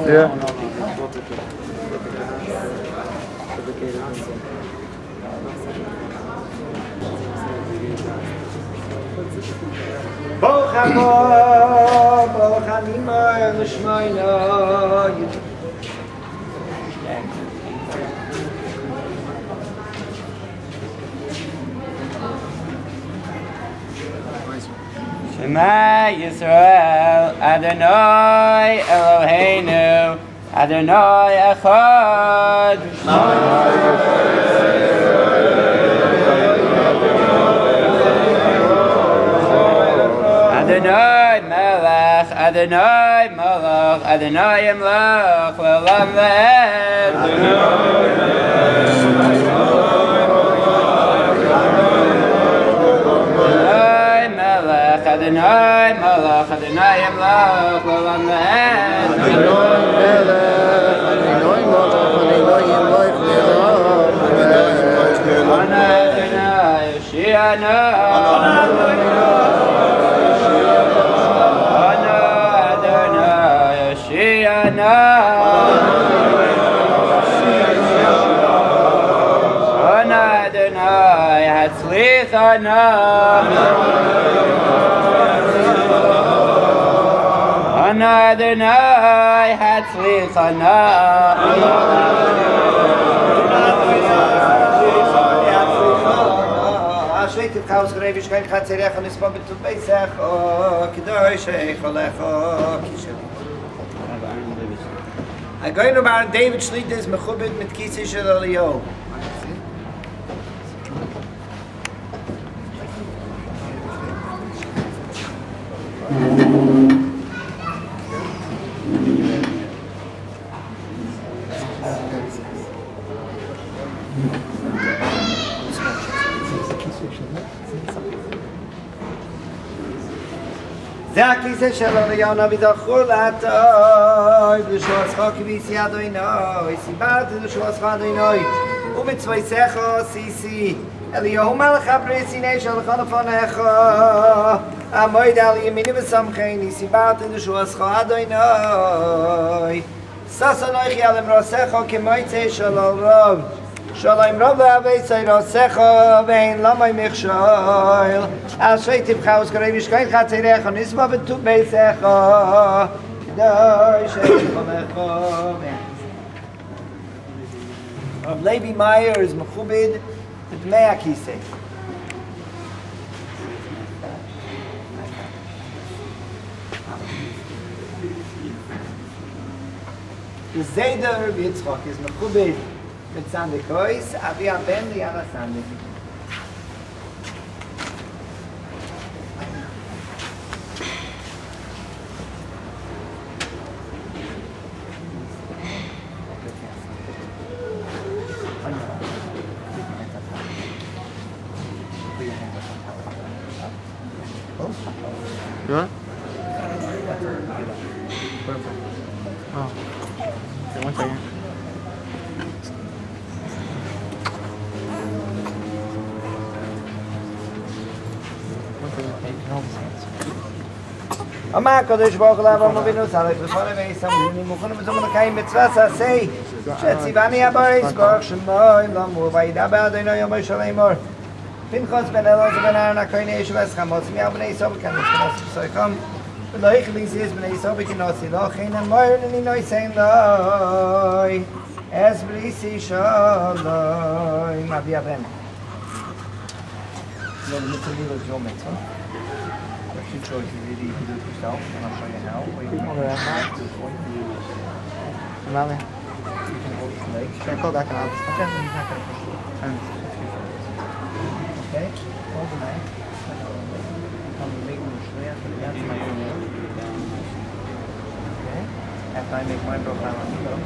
Yeah. Baruch Hashem, Baruch Hanima, L'shmayna. Shema Yisrael, Adonai Eloheinu, Adonai Echad. Adonai Melech, Adonai Malach, Adonai Yimlach, Le'olam Le'ed. Adonai Malach, Adonai Yimlach, Le'olam Le'ed. Adonai Melech, Adonai Malach, Adonai Yimlach, Le'olam Le'ed. Adonai Yoshianu. Adonai Hatzlichana. Adonai Hatzlichana. Ashveit Chaos Grevish Kain Chatzerech and Isma B'Tut Beisach Kodesh Eichalecha Kisheli. I'm going to bar David Shlita is mechubed mit Kisei Shel Eliyahu. זה הכיסא של אליהו נביא דחור לעתוי ולשועצך כביסי אדוני סיברתי לשועצך אדוני ובצוויסך סיסי אליהו מלך הבריס הנה שלך לפניך עמוד על ימיני ושמחני סיברתי לשועצך אדוני שש אנוכי על אמרוסך כמועצה של הרוב Shalom Rav Le'avei Rasecha Ve'en Lamai Mechshol Ashrei Tivcha Uskarevish Kain Chatzerecha Nisma B'Tut Beisecha Kodesh Eichalecha. Rav Levi Meyer is mechubed B'Dmei HaKisei. The Zeder Rav Yitzchak is mechubed mit Sande Kreuz, Avi Ben Liana Sande. You want? Perfect. Oh. Okay, 1 second. Amar Kodesh Baruch Hashem Avinu Tzalek V'Chole V'Yisam Mukhonu V'Zom L'Kayim Mitzvah Sasei Shetzivani Abaris Baruch Shemoim L'Amur V'Yidaber Adonai Yom Shalei Mor Pinchas Ben Elazar Ben Aaron HaKohen Yeshu V'Eschamos Miyav B'nei Yisrael V'Kanos V'Nos V'Soicham V'Lo Yichli Zis B'nei Yisrael V'Kinosi Lo Chein Moir L'Ninoi Sein Loi Es Brisi Shaloi Avi Ben. No, the mitzvah is your mitzvah. Two choices, either you can do it yourself, and I'll show you how, or you can do it for you. Milah. You can hold his legs. Can I call back and I'll just... Okay, he's not going to Okay? Hold the knife. Come and make him a shliach, but that's my own. Okay? Can't I make my profile on Milah?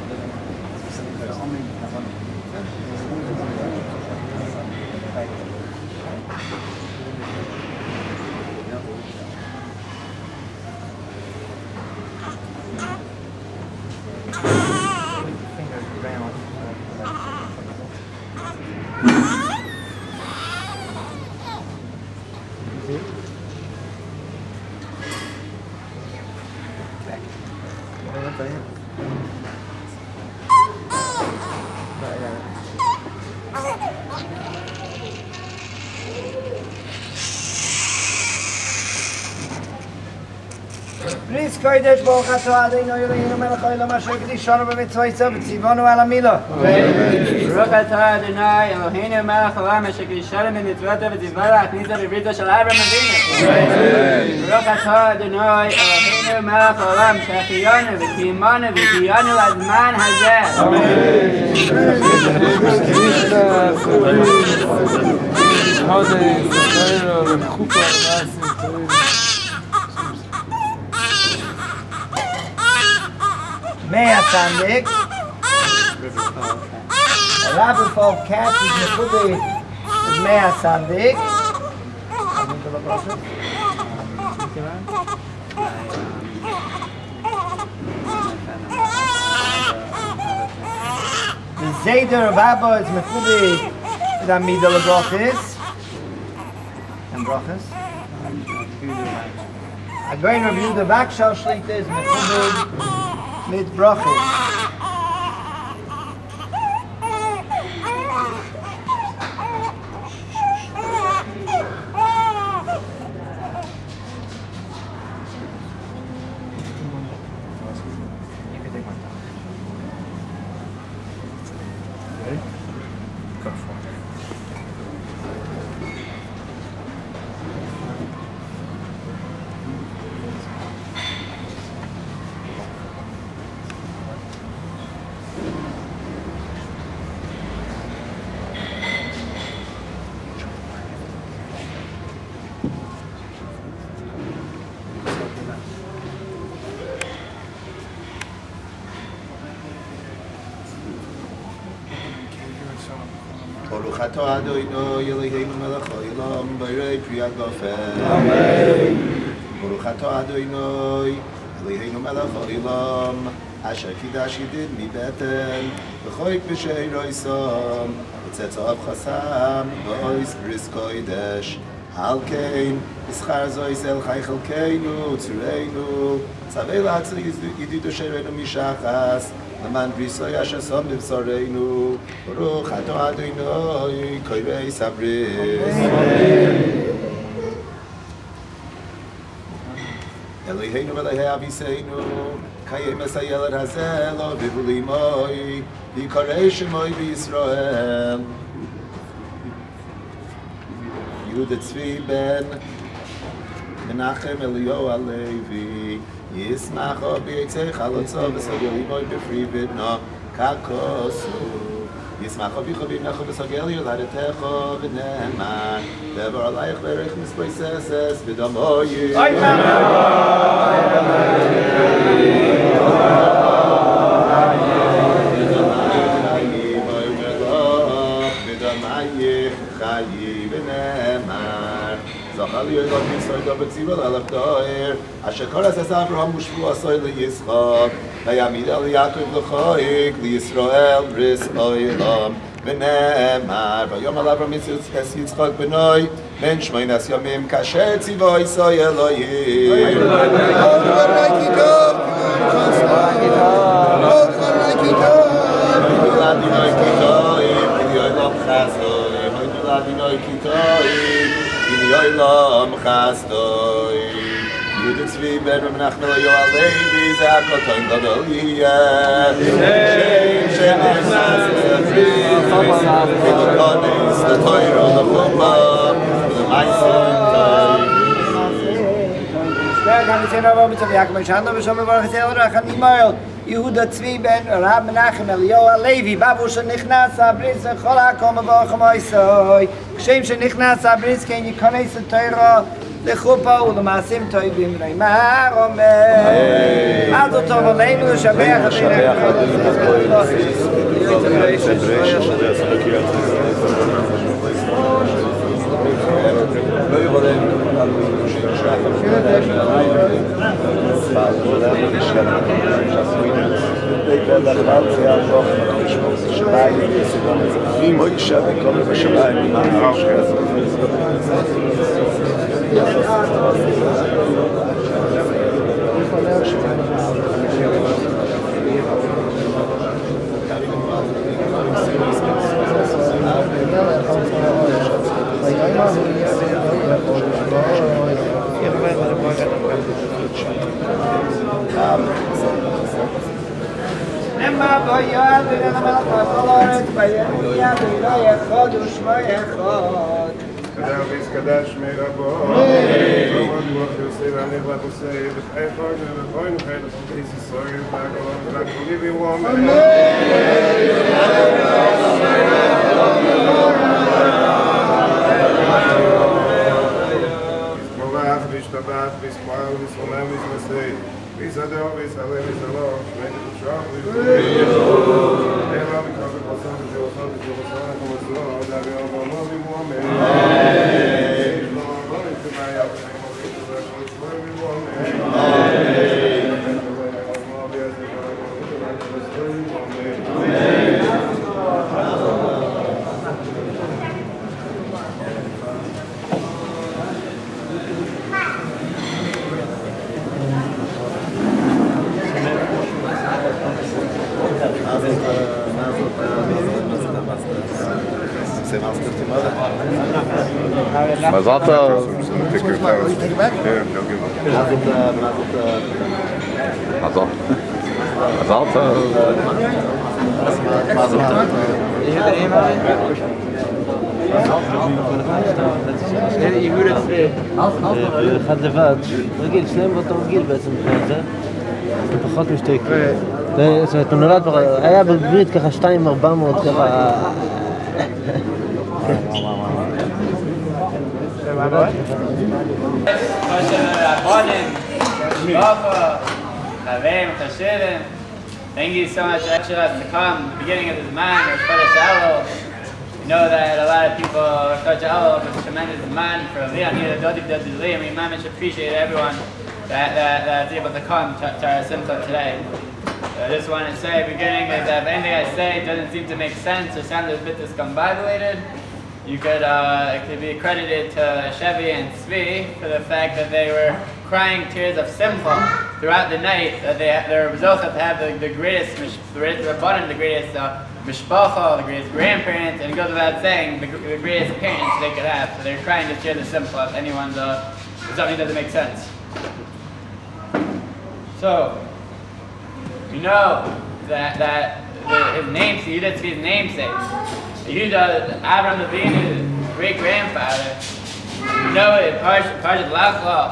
Bris Kodesh Baruch Hashem Yehudah Melech Asher Kedishanu b'mitzvayso v'tzivanu ala Milah. Baruch Adonai Eloheinu Melech Haolam Asher Kedishanu b'mitzvotav v'tzivanu להכניסו בבריתו של אברהם אבינו. Baruch Adonai Eloheinu Melech Haolam שהחיינו וקיימנו והגיענו לזמן הזה. Mea Sandik. Rabbi Cat is Mekubi is Mea Sandik. The Zeder of Abba is Mekubi with Amida Brachis. And Brachis. I'm going to review the Vakshal Shlita is Mekubi mit Brachis. Baruch atah Adonai Eloheinu melech haolam borei pri hagafen. Baruch atah Adonai Eloheinu melech haolam asher kidash yididni beten v'choik b'sheirosam v'tzetzav chasam v'ois Bris Kodesh al kein ischar zois el chai chelkeinu tzureinu tzavei l'hatzil yididu shereinu mishachas למען בריסוי אשר שם בבשרנו, ברוך אתה אדוני קוירייס הבריס. אלוהינו ואלוהי אביסנו, קיימס הילד הזה לא בבולימוי, ויקרא שמוי בישראל. יהודה צבי בן מנחם אליהו הלוי, ישמח ביצי חלוצו וסגל אימוי בפרי בנו ככוסו. ישמח אביך ובנך וסגל ילדתך ונאמן דבר עלייך ברך מספייסס בדמוי. חיי ונאמן זכר יולד מישראל בציוול אלף דאר אשר כל עשס אברהם ושבו עשוי ליצחק ויעמיד על יעקב לחייק לישראל בריס עולם ונאמר ויאמר אברהם את יצחק בנוי בן 18 ימים כאשר ציווה ישראל אלוהים Adonai kitoi, in yoylam chastoi. Yehudah Tzvi ben Menachem Levi zakoton gadol yeh. Shem nechnas lebris, v'lokonis l'toiro l'chumba, v'lemaisim Yehudah Tzvi ben Menachem Levi Babu שנכנס הבריס וכל הקום ובאוכם היסוי כשם שנכנס הבריס כן יכנס לתורה לחופה ולמעשים טובים נאמר אומר מזל טוב עלינו לשבח למה בוא יד ולמלך הארץ ביד ולא יחוד ושמו יחוד קדש קדש מרבו רוב רוח יוסי והנכבד עושה בחי חוי ובחוי נחי לחוקי ישראל והגלון ולכולי וירום יתמובח וישתבח ויספר ויסרומם ויסמסי ויסדר ויסעלה ויסעלו שמי תתושך ויסעלו אלא מקרב ופרסם וזירוסון וזירוסון ומזור דאבי אברמו וימום Mazel tov. Take your flowers. Yeah, they'll give them. Mazel tov. Mazel tov. Yehudah Tzvi. אחד לבד, רגיל, שניהם באותו רגיל בעצם מבחינת זה, זה פחות משתי קריאות. זאת אומרת, הוא נולד, היה בברית ככה 2,400 ככה... Thank you so much for extra us to come. The beginning of this man, or Kodesh. We know that a lot of people, Kodesh was a tremendous man for Leon. We managed to appreciate everyone that's able to come to our simcha today. I just want to say at the beginning that if anything I say doesn't seem to make sense or sound a bit discombobulated, you could, it could be credited to Shevy and Tzvi for the fact that they were crying tears of simcha throughout the night, that their zocha to have the greatest rabbanim, the greatest mishpacha, the greatest grandparents, and it goes without saying, the greatest parents they could have. So they're crying to tears of simcha if anyone's, if something doesn't make sense. So, you know that his namesake, Yehudah Tzvi's namesake, Yehudah, Avram Avinu's great-grandfather, you know it, Parshat Lachla,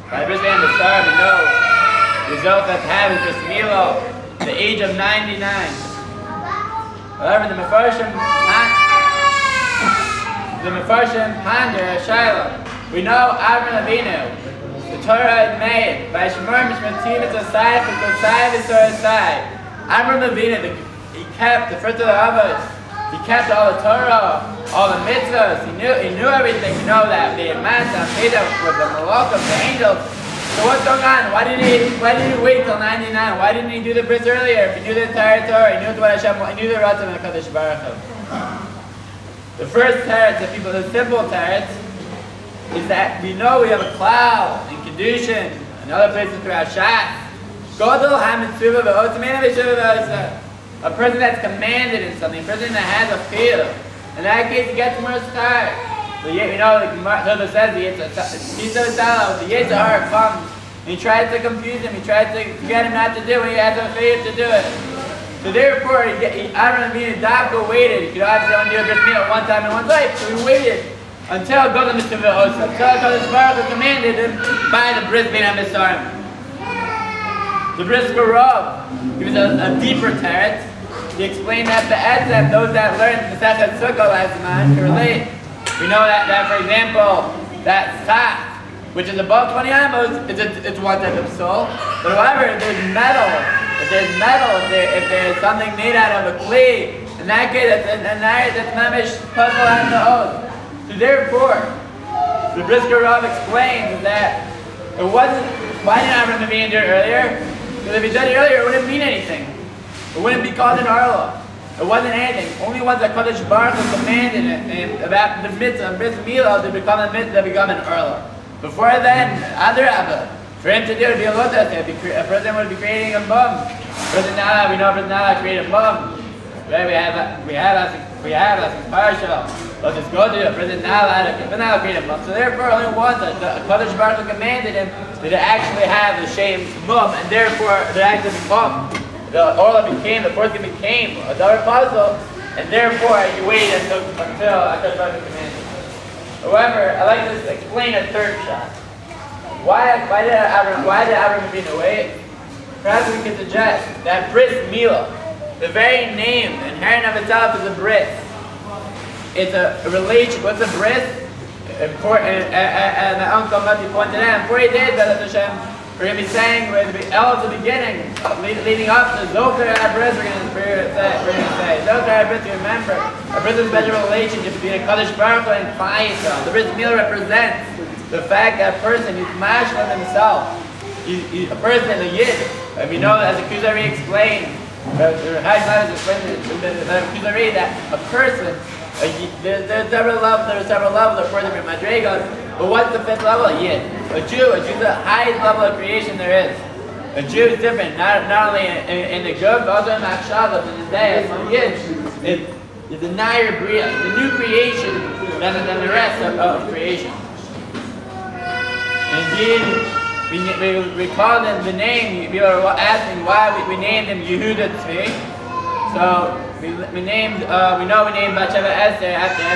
by Bris and the Star, we know the Zocha to have is Bris Milah, the age of 99. However, the Mefarshim ponder Shiloh. We know Avram Avinu, the Torah had made by Shemar Mishmatim it's aside for Kosai V'Sorasai. Avram Avinu, he kept the fruit of the Avos. He kept all the Torah, all the mitzvahs. He knew everything. You know that the Matzah made up with the malach of the angels. So what's going on? Why didn't he wait till 99? Why didn't he do the Brit earlier? If he knew the entire Torah, he knew what Hashem, he knew the Ratzon of the Kodesh Baruch Hashem. The first teretz, the simple teretz, is that we know we have a cloud in Kedushin and other places throughout Shas. Godel ha-mitzvah v'otzimena v'shuva v'otzah. A person that's commanded in something, a person that has a field. In that case, he gets more start. But yet, you know, like Tova says, the Yetzirah comes, and he tries to confuse him, he tries to get him not to do it, he has a faith to do it. So therefore, Aaron Avinu Davka waited. He could obviously only do a brit meal one time in one's life, so he waited until God Baruch commanded him by the Bris being Amisarim. The Bris Garov, he was a deeper teretz. He explained that the Etzem, those that learned Masechet Sukkah last month, can relate. We know that for example, that Tzach, which is above 20 amos, it's one type of soul. But however, if there's metal, if there's something made out of a clay, in that case, that's mamish puzzle and the oath. So therefore, the Bris explains that it wasn't. Why didn't Avram Avinu do it earlier? Because if he did it earlier, it wouldn't mean anything. It wouldn't be called an arla. It wasn't anything. Only once that Kodesh Baruch Hu commanded it about the mitzvah, Bris Milah, to become a mitzvah, to become an arla. Before then, other Abba, for him to do it, be a lotus, a person would be creating a bum. Person Nala, we know person Nala created a bum. Right? We have us in Parashah. Let's just go to it. Person Nala created a bum. So therefore, only once the Kodesh Baruch Hu commanded him did it actually have the shame bum, and therefore it actually become. The orla became, the fourth became a double puzzle, and therefore you wait until after the commanded. However, I'd like to explain a third shot. Why did Avram Avinu wait? Perhaps we can suggest that Bris Milah, the very name inherent of itself is a Brit. It's a relation. What's a Brit? And my uncle Mati pointed out, 40 days, Baruch Hashem. We're going to be saying, we're going to be at the beginning, leading up to Zohar and Bris, we're going to say, Zohar and Bris, remember, a Bris is a special relationship between a Kodesh Baruch Hu and Klal Yisrael. The Bris Milah represents the fact that a person, he's mashal himself, a person, a yid. And we know, as the Kuzari explained, that a person, there's several levels of person in Madrigas, but what's the fifth level? A yid. A Jew is the highest level of creation there is. A Jew is different, not only in the good, but also in Machshavos, in the day. So yid is the Nair Bria, the new creation than the rest of creation. Indeed, we call him the name. People are asking why we named him Yehudah Tzvi. So we named Shevy Esther after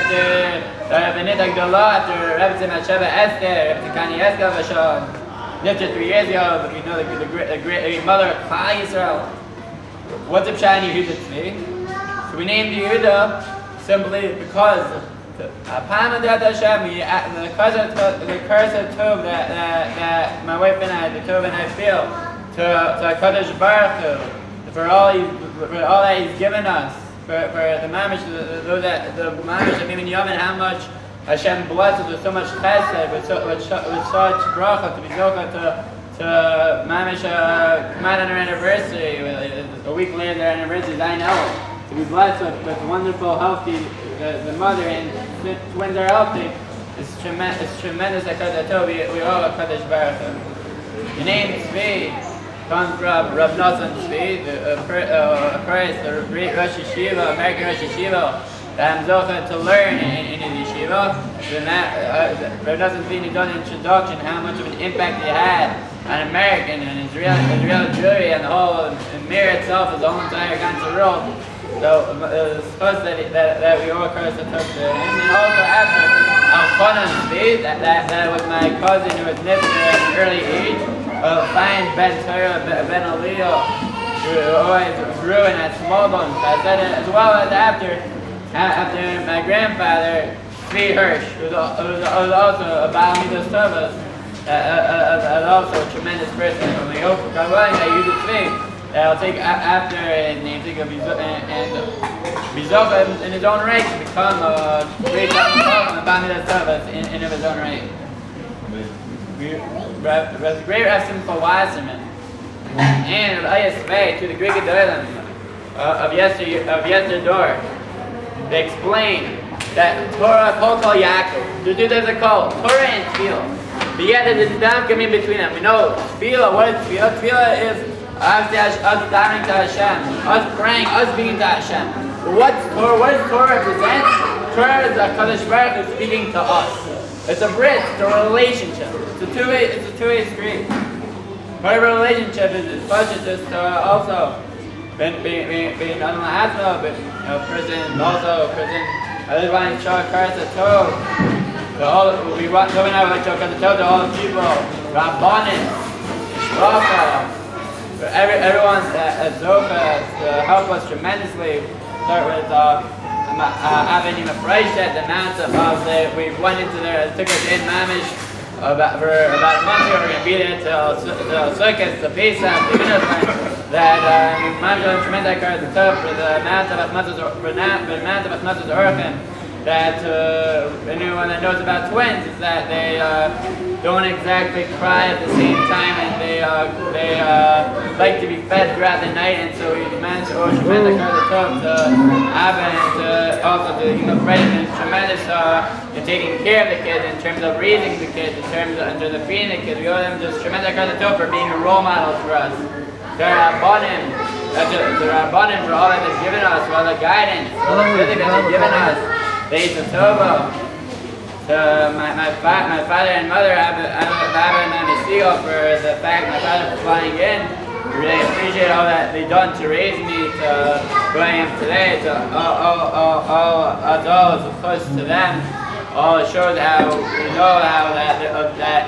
Benita Gdolah, after Rebbe Shevy Esther, after Kani Eskel Vashon. Lived 3 years ago, but we know the great mother of Klal Yisrael. What's up, Shani Yehudah Tzvi? So we named Yehudah simply because upon the Hashem, the curse of Tov that my wife and I, the Tov and I feel to Kodesh Baruch Hu, for all that He's given us, for the mamish, the mamish of Ibn Yom, and how much Hashem blesses with so much chesed, with such bracha to be zocha to mamish come out on our anniversary, a week later their anniversary. I know to be blessed with wonderful, healthy. The mother and the twins are healthy. It's tremendous. We owe a Kodesh Baruch Hu. The name Tzvi comes from Rav Nosson Tzvi, the great Rosh Yeshiva, American Rosh Yeshiva, that I'm zocheh to learn in his yeshiva. Rav Nosson Tzvi done an introduction how much of an impact he had on American and Israeli Jewry and the whole Mir itself, the whole entire country world. So it's supposed that we all curse the Tov to him. And also after Al-Khonan Tzvi, that was my cousin who was nifter at an early age, fine Ben Torah, Ben Aliyah, who always grew in that small bones. I said it as well as after my grandfather, Tzvi Hirsch, who was also a Baal Midas Tovas, also a tremendous person. When we hope God willing that you do Tzvi, I'll take after and think of Bizocha in his own right to become a great Bamidas in of his own right. The great Simcha Wasserman and Ayasvei to the Greek Gedolim of yesterdore. They explain that Torah Kol Yaakov. The two there's a call Torah and Tefillah. But yet there's a dam come in between them. We know Tefillah. What is Tefillah? Tefillah is us davening to Hashem, us praying, us being to Hashem. What does Torah represent? Torah is a Kodesh Baruch Hu speaking to us. It's a Brit, it's a relationship. It's a two-way street. Part of a relationship is just also being on the Atma, but prison, also prison. I just want to show a curse of Tov. We want to like to show a curse of Tov to all the people, Rabbanim, Shrafa. Everyone at Zofa helped us tremendously. Start with Avenue of Freishtat, the mountain of we went into there, took us in Mamish, for about a month ago. We're going to be there till Sukkot, the Pesach, the Minachem, that Manjal and Tremendous are the top for the amount of Achmatzos Orchim. That anyone that knows about twins is that they don't exactly cry at the same time, and they like to be fed throughout the night, and so we managed to tremendous to Abba and also to Fred and tremendous in taking care of the kids, in terms of raising the kids, in terms of under the feeding the kids. We owe them just tremendous for being a role model for us. The Rabbanim for all that they've given us, for all the guidance, all the physics that they've given us. Thanks to Tova, to my father and mother, Abba and Shevy Siegel, for the fact my father for flying in. I really appreciate all that they've done to raise me to who I am today. To all those close to them. All it shows how we know how that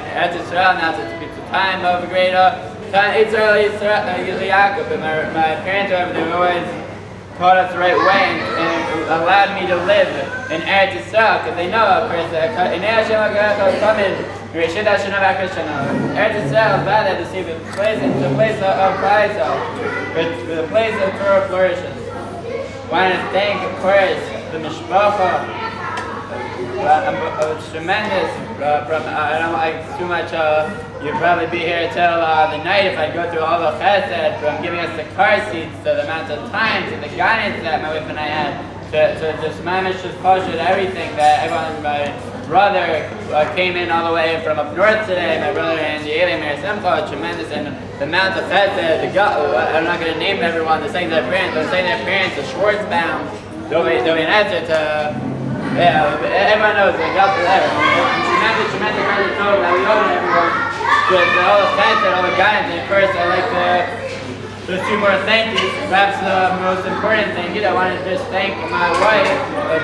Eretz Yisrael now it's a time of a great Israel Yaakov, and my parents they always taught us the right way and allowed me to live in Eretz Yisrael, because they know, of course, Eretz Yisrael is bad to see the place of Christ, the place of Torah flourishes. I want to thank, of course, the Mishpacha. It's tremendous. I don't like too much. You'd probably be here till the night if I'd go through all the chesed, from giving us the car seats to the amount of time to the guidance that my wife and I had to just manage to push it, everything that everyone. My brother came in all the way from up north today. My brother and the alien Meir Simcha, tremendous, and the amount of chesed. I'm not going to name everyone. The saying their parents, the Schwartzbaum, Dovi answer to. Yeah, everyone knows they got there. Tremendous Tova that we owe to everyone. With all the thanks and all the guidance. And first, I'd like to do two more thank yous. Perhaps the most important thank you, I want to just thank my wife,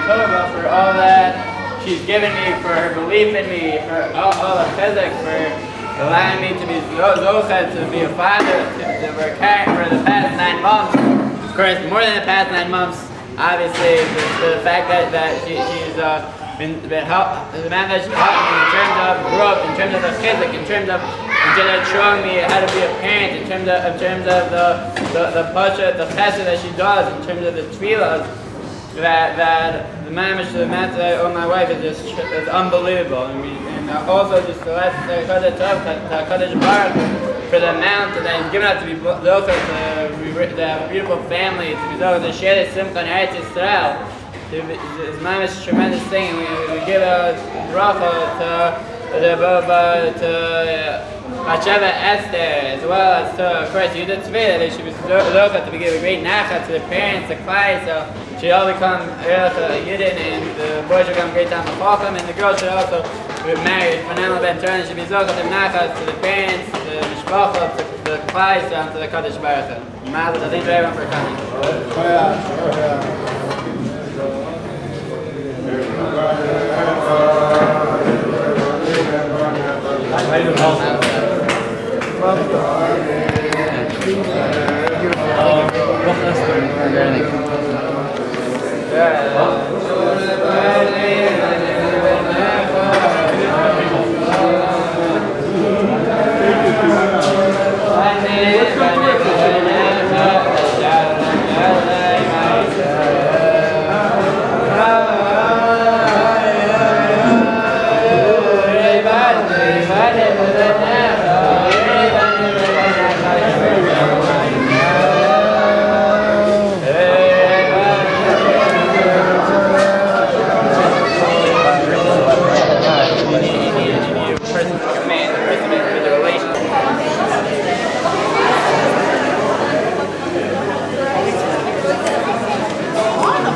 Tova, for all that she's given me, for her belief in me, for all the chizuk, for allowing me to be Zochad, to be a father, for caring for the past 9 months. Of course, more than the past 9 months. Obviously, the fact that she's been helped, the man that she taught me in terms of growth, in terms of the chizuk, in terms of showing me how to be a parent, in terms of the pasha, the chesed that she does, in terms of the tefillah, that the man that I owe my wife is unbelievable. I mean, and also just the last Kodesh Baruch for the amount that he's given us to be zocher, to have a beautiful family, to be zocher, to share the simcha in Eretz Yisrael. It's a tremendous thing, and we give a bracha to Macheva Esther, as well as to, of course, Yehudah Tzvi, that they should be zocher, to give a great nachat to the parents, the klai, so she all become Yidden, and the boys should become great time of Chacham, and the girls should also be married. Menachem ben Turner should be zocher to nachat to the parents, the mishpacha, to the klai, to the Kodesh Baruch Hashem. Milah, thank you everyone for coming.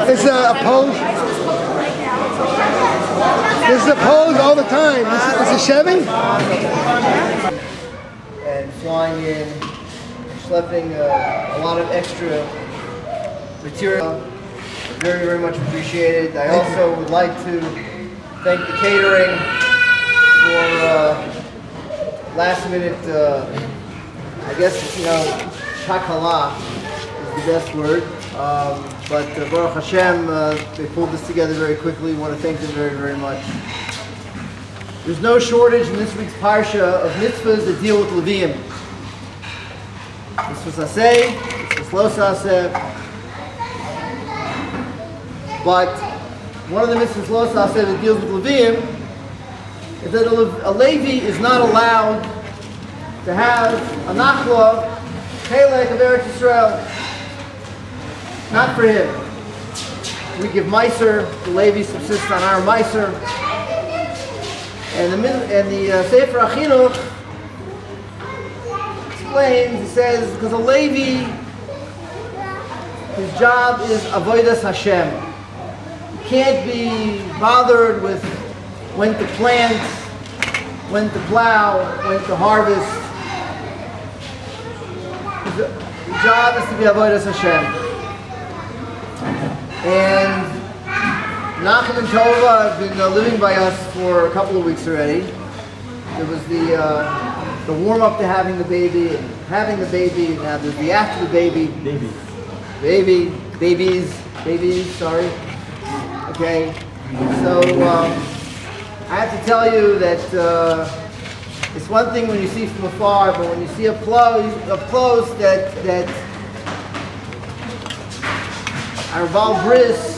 This is a pose. This is a pose all the time. This is Chevy. And flying in, schlepping a lot of extra material. Very, very much appreciated. I also would like to thank the catering for last minute, I guess, takala is the best word. But Baruch Hashem, they pulled this together very quickly. I want to thank them very, very much. There's no shortage in this week's parsha of mitzvahs that deal with Leviim. Mitzvahs aseh, mitzvahs lo aseh. But one of the mitzvahs lo aseh that deals with Leviim is that a Levi is not allowed to have a nachla, chelek of Eretz Yisrael. Not for him. We give meiser, the Levi subsists on our meiser. And the Sefer HaChinuch explains, he says, because a Levi, his job is avodas Hashem. He can't be bothered with when to plant, when to plow, when to harvest. His job is to be avodas Hashem. And Menachem and Tova have been living by us for a couple of weeks already. There was the warm-up to having the baby, and having the baby, and now there's the after the baby. Babies, sorry. Okay, so I have to tell you that it's one thing when you see from afar, but when you see up close that our Baal Bris,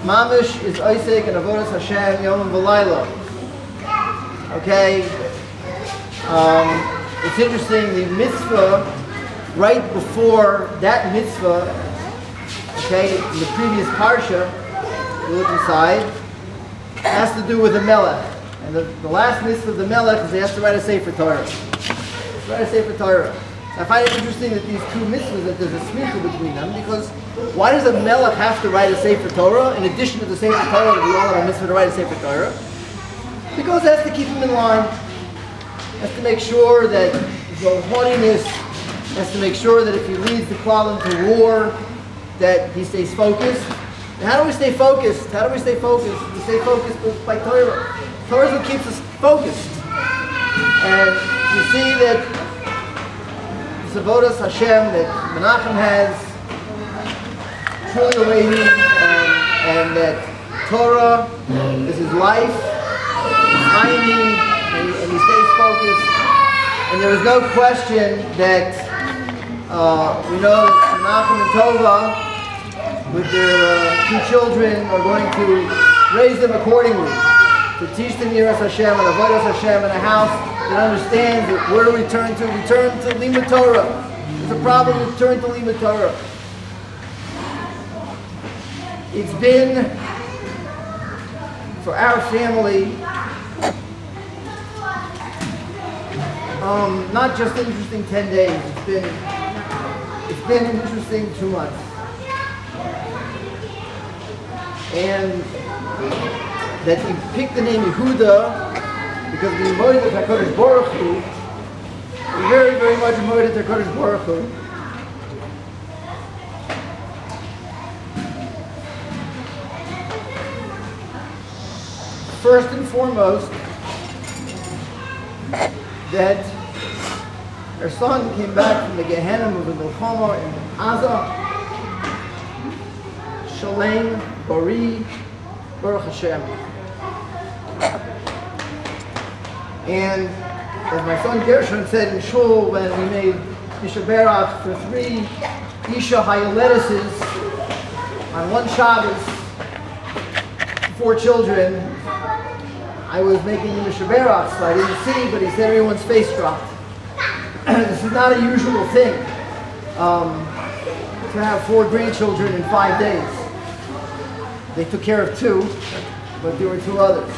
Mamish is Isaac and Avodas Hashem Yom and V'layla. Okay, it's interesting. The mitzvah right before that mitzvah, okay, in the previous parsha, you look inside, has to do with the Melech, and the last mitzvah of the Melech is they have to write a Sefer Torah. Write a Sefer Torah. I find it interesting that these two mitzvahs, that there's a smicha between them, because why does a melech have to write a Sefer Torah in addition to the Sefer Torah that we all have a mitzvah to write a Sefer Torah? Because it has to keep him in line. It has to make sure that there's no haughtiness. It has to make sure that if he leads the klal into war, that he stays focused. And how do we stay focused? How do we stay focused? We stay focused by Torah. Torah is what keeps us focused. And you see that Avodas Hashem that Menachem has truly awaiting, and that Torah is his life, his timing, and he stays focused. And there is no question that we know that Menachem and Tova, with their two children, are going to raise them accordingly, to teach them Yiras Hashem and Avodas Hashem in a house that understands that where do we turn to? We turn to Limud Torah. There's a problem, we turn to Limud Torah. It's been, for our family, not just an interesting 10 days, it's been interesting 2 months. And that he picked the name Yehudah because we avoided the Kodesh Baruch Hu. We very, very much avoided the Kodesh Baruch Hu. First and foremost, that our son came back from the Gehenna of the Milchama in Gaza, Shalem, Bari, Baruch Hashem. And as my son Gershon said in Shul when we made Isha Berach for 3 Isha Hayoletises on one Shabbos, 4 children, I was making him Isha Berach, so I didn't see, but he said everyone's face dropped. This is not a usual thing to have 4 grandchildren in 5 days. They took care of 2, but there were 2 others.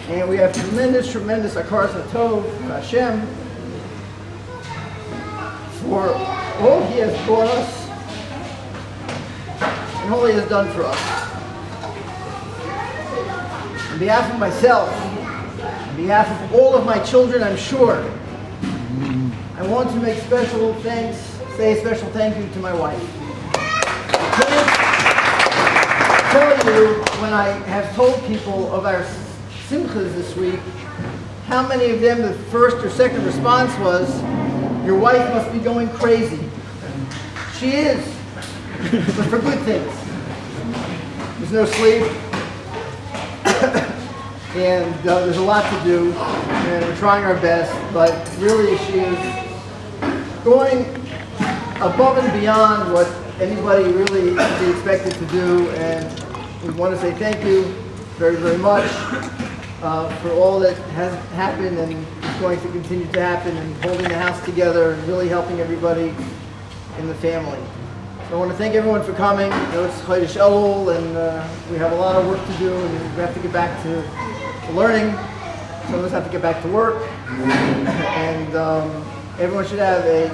And we have tremendous Akaras HaTov, Hashem, for all he has brought us and all he has done for us. On behalf of myself, on behalf of all of my children, I'm sure, I want to make special thanks, say a special thank you to my wife. I can't tell you when I have told people of our simchas this week, how many of them the first or second response was, your wife must be going crazy. She is, but for good things. There's no sleep. and there's a lot to do, and we're trying our best, but really she is going above and beyond what anybody really would be expected to do, and we want to say thank you very, very much for all that has happened and is going to continue to happen, and holding the house together and really helping everybody in the family. So I want to thank everyone for coming. I know it's Kodesh Elul, and we have a lot of work to do, and we have to get back to learning. Some of us have to get back to work, and everyone should have a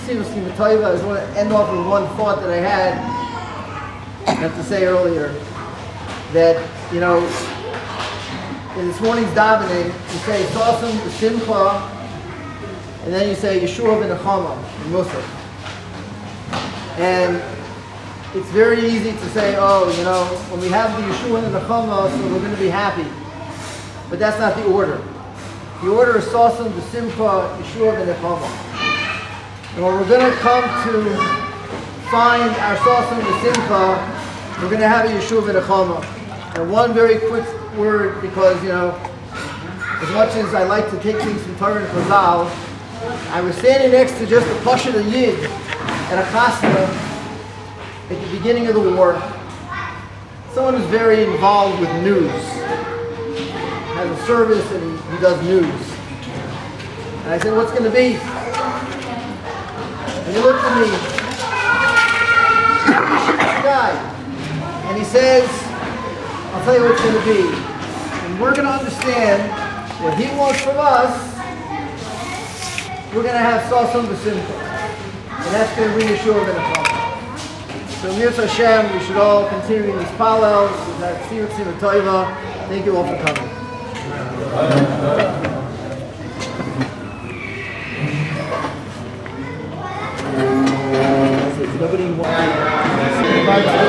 Shevy Siegel. I just want to end off with one thought that I had to say earlier, that, you know, in this morning's davening, you say Sasam B'Simcha, and then you say Yeshua Menachem in Musaf. And it's very easy to say, oh, you know, when we have the Yeshua and the Nechama, so we're going to be happy. But that's not the order. The order is Sasam B'Simcha, Yeshua and Nechama. And when we're going to come to find our Sasam B'Simcha, we're going to have a Yeshua and Nechama. And one very quick word, because, you know, as much as I like to take things from Torah and Chazal, I was standing next to just a Pasha Yid at a chasna at the beginning of the war. Someone who's very involved with news. Has a service and he does news. And I said, what's going to be? And he looked at me, guy, and he says, I'll tell you what it's going to be. And we're going to understand what he wants from us. We're going to have Sasam B'Simcha. And that's going to bring Yeshua Menachem. So Mirz Hashem, we should all continue in these parallels. We've had Tzvi Siegel Tova. Thank you all for coming. Nobody wants